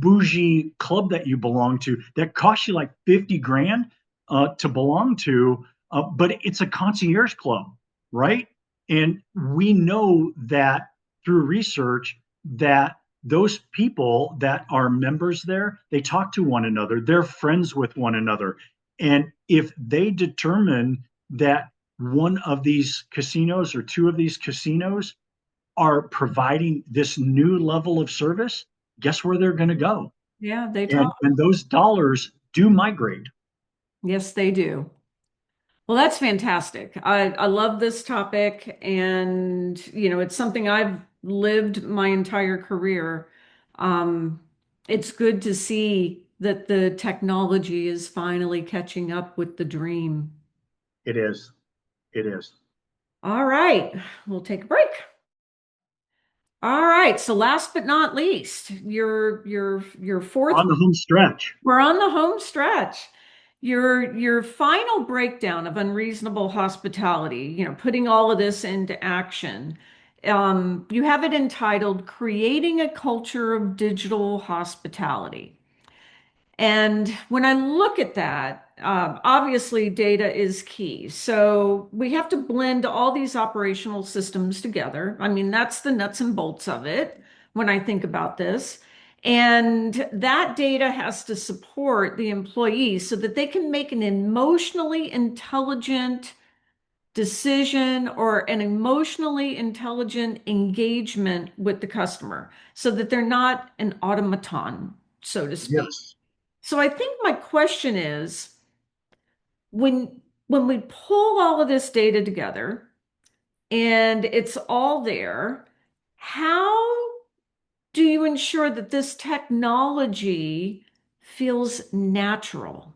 bougie club that you belong to that costs you like 50 grand to belong to, but it's a concierge club, right? And we know that through research that those people that are members there, they talk to one another, they're friends with one another. And if they determine that one of these casinos or two of these casinos are providing this new level of service, guess where they're going to go? Yeah, they And, talk. and those dollars do migrate. Yes, they do. Well, that's fantastic. I love this topic, and it's something I've lived my entire career. Um, it's good to see that the technology is finally catching up with the dream. It is. It is. All right, we'll take a break. All right, so last but not least, your fourth. On the home stretch. We're on the home stretch. Your final breakdown of unreasonable hospitality, putting all of this into action. You have it entitled Creating a Culture of Digital Hospitality. And when I look at that, obviously data is key. So we have to blend all these operational systems together. I mean, that's the nuts and bolts of it when I think about this. And that data has to support the employees so that they can make an emotionally intelligent decision or an emotionally intelligent engagement with the customer so that they're not an automaton, so to speak. Yes. So I think my question is when we pull all of this data together and it's all there, how do you ensure that this technology feels natural?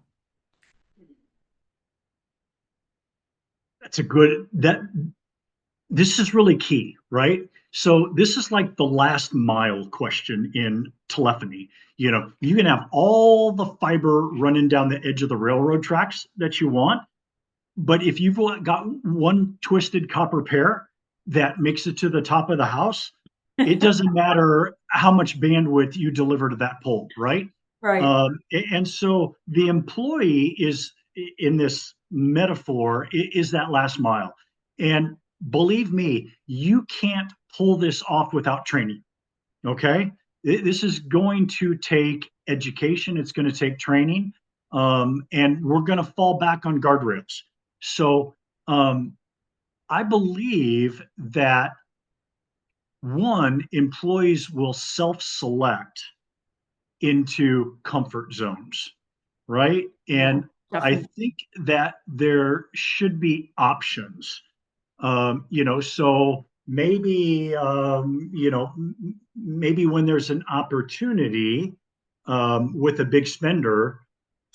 That's a good that this is really key, right? So this is like the last mile question in telephony. You can have all the fiber running down the edge of the railroad tracks that you want, but if you've got one twisted copper pair that makes it to the top of the house, it doesn't matter how much bandwidth you deliver to that pole, right? Right. And so the employee is, in this metaphor, is that last mile. And believe me, you can't pull this off without training. Okay. This is going to take education, it's going to take training, and we're going to fall back on guardrails. So um, I believe that one, employees will self select into comfort zones, right? Yeah, And I definitely. think that there should be options. So maybe, maybe when there's an opportunity with a big spender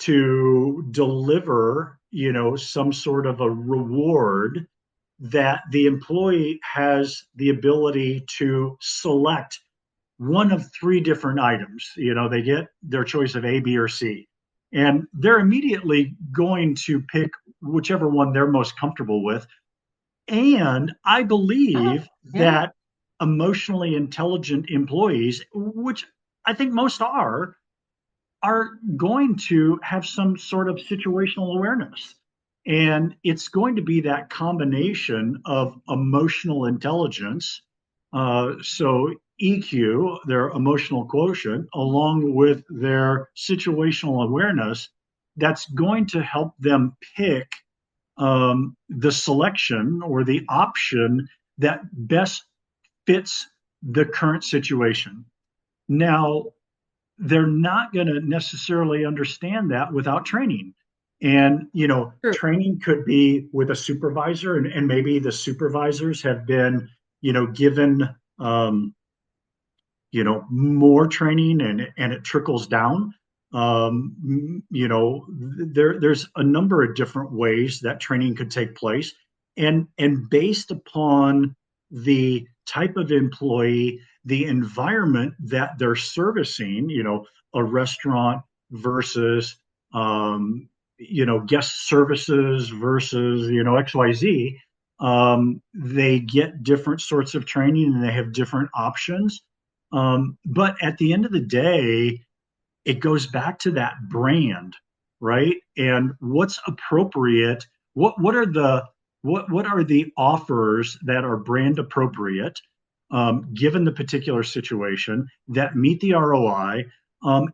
to deliver, some sort of a reward, that the employee has the ability to select one of three different items. They get their choice of A, B, or C. And they're immediately going to pick whichever one they're most comfortable with. And I Uh-huh. believe Yeah, that emotionally intelligent employees, which I think most are going to have some sort of situational awareness. And it's going to be that combination of emotional intelligence, so EQ, their emotional quotient, along with their situational awareness, that's going to help them pick the selection or the option that best fits the current situation. Now, they're not going to necessarily understand that without training. And, true. training could be with a supervisor, and maybe the supervisors have been, given, more training, and it trickles down. There's a number of different ways that training could take place. And based upon the type of employee, the environment that they're servicing, a restaurant versus, guest services versus, XYZ, they get different sorts of training and they have different options. But at the end of the day, it goes back to that brand, right? And what's appropriate? What are the offers that are brand appropriate, given the particular situation, that meet the ROI,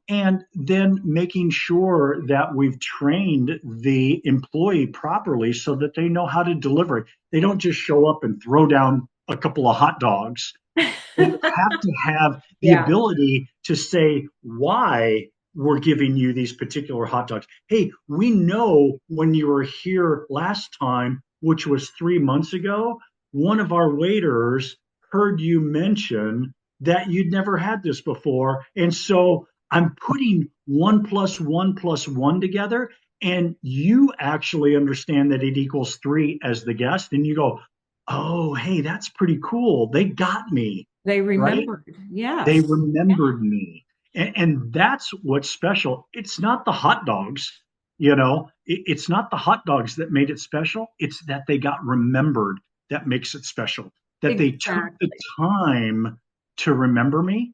and then making sure that we've trained the employee properly so that they know how to deliver it. They don't just show up and throw down a couple of hot dogs. They have to have the Yeah. ability to say why we're giving you these particular hot dogs. Hey, we know when you were here last time, which was 3 months ago, one of our waiters heard you mention that you'd never had this before. And so I'm putting 1 plus 1 plus 1 together. And you actually understand that it equals three as the guest. And you go, oh, hey, that's pretty cool. They got me, They right? remembered. They Yes. Yeah. remembered me. And that's what's special. It's not the hot dogs, it's not the hot dogs that made it special. It's that they got remembered that makes it special, that they took the Exactly. time to remember me.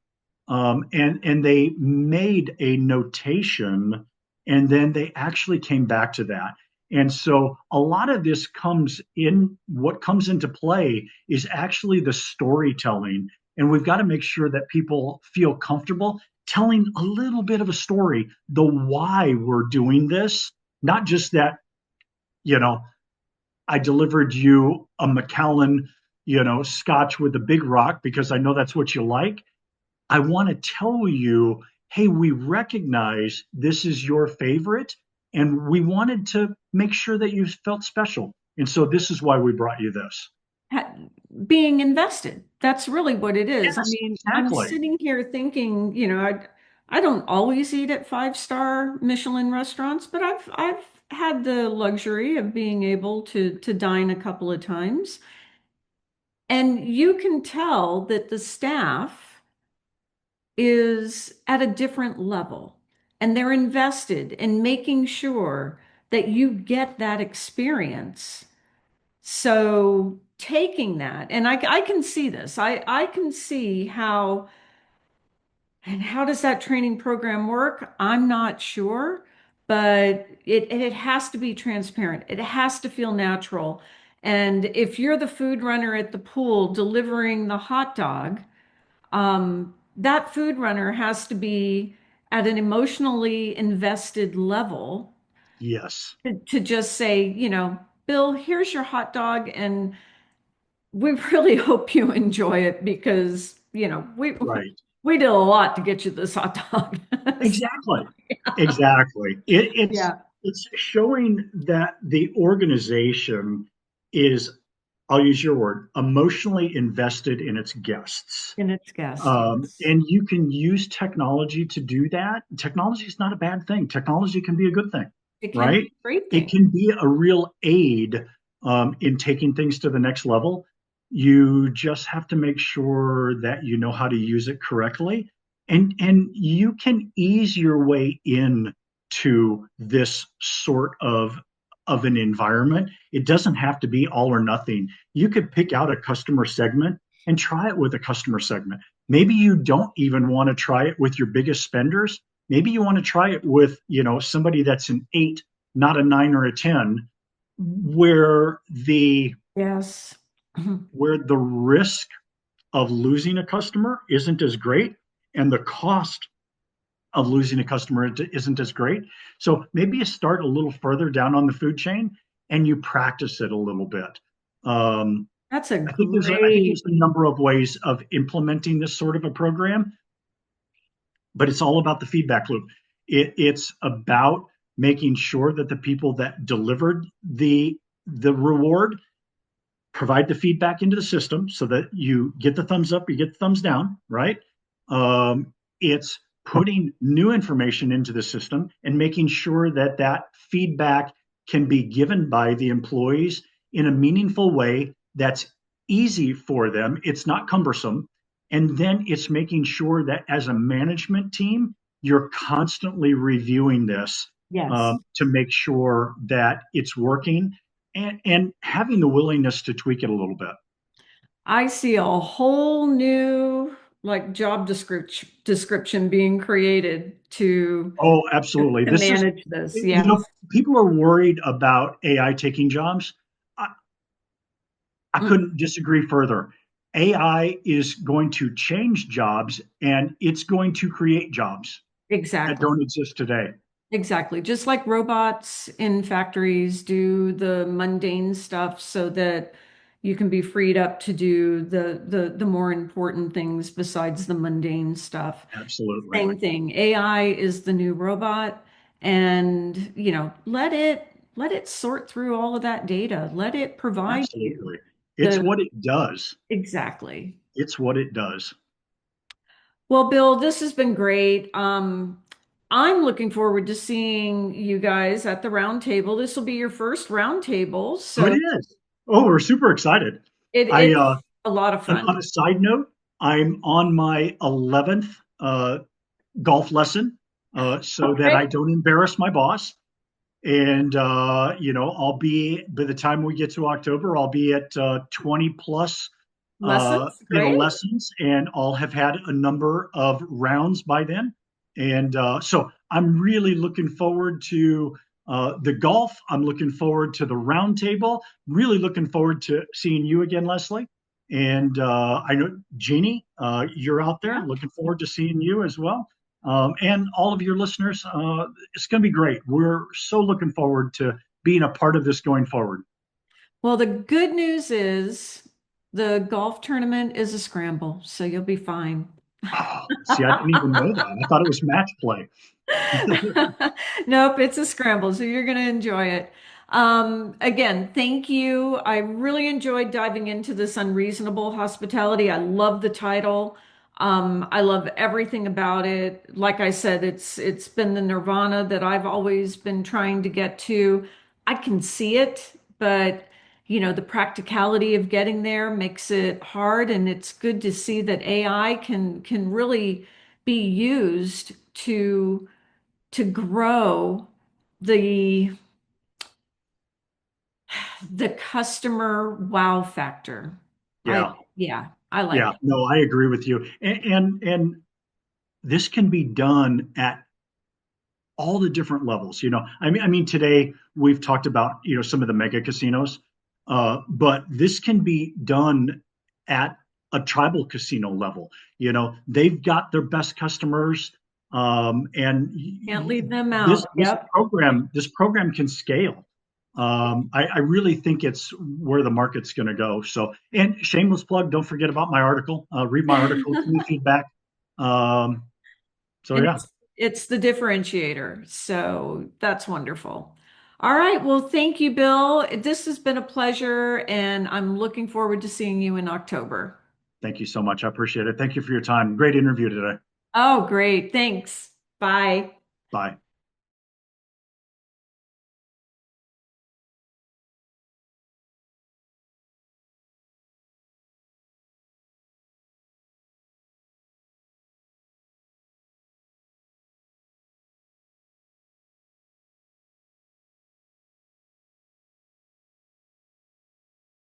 And they made a notation, and then they actually came back to that. And so a lot of this what comes into play is actually the storytelling, and we've got to make sure that people feel comfortable telling a little bit of a story, the why we're doing this, not just that, you know, I delivered you a Macallan, scotch with a big rock because I know that's what you like. I want to tell you, hey, we recognize this is your favorite, and we wanted to make sure that you felt special. And so this is why we brought you this. ha- Being invested. That's really what it is. I Yes, mean, I'm exactly. sitting here thinking, I don't always eat at five-star Michelin restaurants, but I've had the luxury of being able to dine a couple of times. And you can tell that the staff is at a different level and they're invested in making sure that you get that experience. So taking that, and I can see this. I can see how, and how does that training program work? I'm not sure, but it has to be transparent. It has to feel natural. And if you're the food runner at the pool delivering the hot dog, that food runner has to be at an emotionally invested level Yes, to just say, Bill, here's your hot dog, and we really hope you enjoy it because, right. we did a lot to get you this hot dog. Exactly. Exactly. It's Yeah. it's showing that the organization is I'll use your word, emotionally invested in its guests. In its guest. Yes. And you can use technology to do that. Technology is not a bad thing. Technology can be a good thing, It can be right? a great It thing. can be a real aid in taking things to the next level. You just have to make sure that you know how to use it correctly, and you can ease your way in to this sort of an environment. It doesn't have to be all or nothing. You could pick out a customer segment and try it with a customer segment. Maybe you don't even want to try it with your biggest spenders. Maybe you want to try it with, somebody that's an 8, not a 9 or a 10, where the Yes. where the risk of losing a customer isn't as great and the cost of losing a customer isn't as great. So maybe you start a little further down on the food chain and you practice it a little bit. Um, That's a I think there's great, a number of ways of implementing this sort of a program, but it's all about the feedback loop. It's about making sure that the people that delivered the reward provide the feedback into the system so that you get the thumbs up, you get the thumbs down, right? It's putting new information into the system and making sure that that feedback can be given by the employees in a meaningful way that's easy for them. It's not cumbersome. And then it's making sure that as a management team, you're constantly reviewing this yes. to make sure that it's working and having the willingness to tweak it a little bit. I see a whole new like job description being created Oh, absolutely. to This is, manage this. you Yes. know, people are worried about AI taking jobs. I, I Mm, couldn't disagree further. AI is going to change jobs and it's going to create jobs that exactly. don't exist today. Exactly. Just like robots in factories do the mundane stuff so that you can be freed up to do the more important things besides the mundane stuff. Absolutely. Same thing. AI is the new robot and, let it sort through all of that data. Let it provide you Absolutely. It's the what it does. exactly. It's what it does. Well, Bill, this has been great. I'm looking forward to seeing you guys at the round table. This will be your first round table, Oh, it so is. Oh, we're super excited. I it's a lot of And on fun. a side note, I'm on my 11th golf lesson so that Okay. I don't embarrass my boss. And, I'll be, by the time we get to October, I'll be at 20 plus, Lessons, great. lessons, and I'll have had a number of rounds by then. And so I'm really looking forward to the golf. I'm looking forward to the round table. Really looking forward to seeing you again, Leslie. And I know Jeannie, you're out there. Yeah. Looking forward to seeing you as well. And all of your listeners, it's going to be great. We're so looking forward to being a part of this going forward. Well, the good news is the golf tournament is a scramble, so you'll be fine. Oh, see, I didn't even know that. I thought it was match play. Nope, it's a scramble, so you're going to enjoy it. Again, thank you. I really enjoyed diving into this unreasonable hospitality. I love the title. I love everything about it. Like I said, it's been the nirvana that I've always been trying to get to. I can see it, but the practicality of getting there makes it hard, and it's good to see that AI can really be used to grow the the customer wow factor. I Yeah, yeah, I like yeah. it. No, I agree with you. And this can be done at all the different levels. I mean, today we've talked about some of the mega casinos, but this can be done at a tribal casino level. They've got their best customers, and Can't leave them this out. this Yep. program this program can scale. I really think it's where the market's going to go. So, and shameless plug, don't forget about my article. Read my article, give me feedback. Um, so And yeah. it's the differentiator. So that's wonderful. All right. Well, thank you, Bill. This has been a pleasure, and I'm looking forward to seeing you in October. Thank you so much. I appreciate it. Thank you for your time. Great interview today. Oh, great. Thanks. Bye. Bye.